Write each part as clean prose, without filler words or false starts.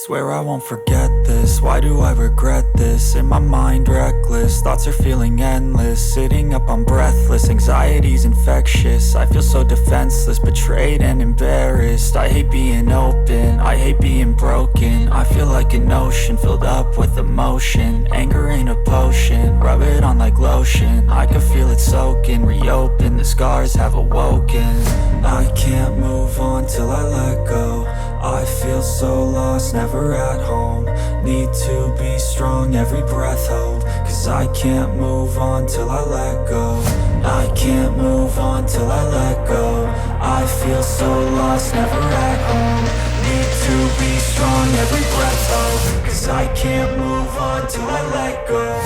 Swear I won't forget this, why do I regret this? In my mind reckless, thoughts are feeling endless. Sitting up, I'm breathless, anxiety's infectious. I feel so defenseless, betrayed and embarrassed. I hate being open, I hate being broken. I feel like an ocean, filled up with emotion. Anger ain't a potion, rub it on like lotion. I can feel it soaking, reopen, the scars have awoken. I can't move on till I let go. I feel so lost, never at home. Need to be strong, every breath hold. Cause I can't move on till I let go. I can't move on till I let go. I feel so lost, never at home. Need to be strong, every breath hold. Cause I can't move on till I let go.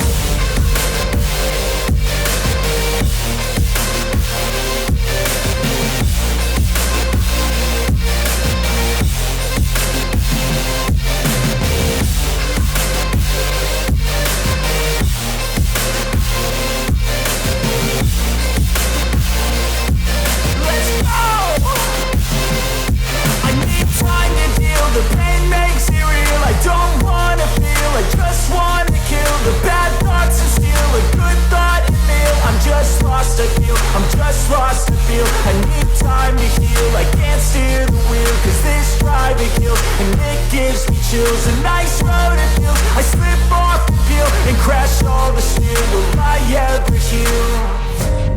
The pain makes it real, I don't wanna feel, I just wanna kill the bad thoughts and steal a good thought and feel. I'm just lost, I feel, I'm just lost, I feel. I need time to heal, I can't steer the wheel. Cause this drive it kills, and it gives me chills. A nice road it feels, I slip off the peel and crash all the steel. Will I ever heal?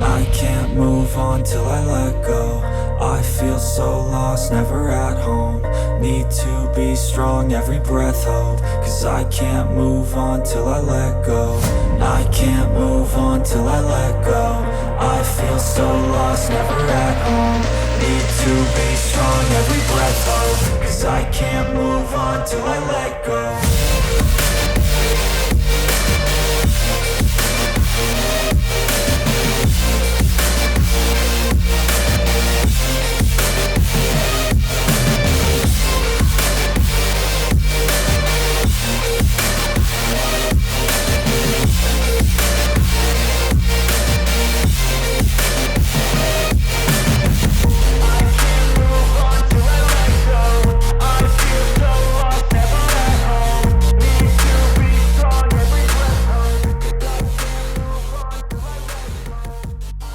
I can't move on till I let go. I feel so lost, never at home. Need to be strong, every breath hold. Cause I can't move on till I let go. I can't move on till I let go. I feel so lost, never at home. Need to be strong, every breath hold. Cause I can't move on till I let go.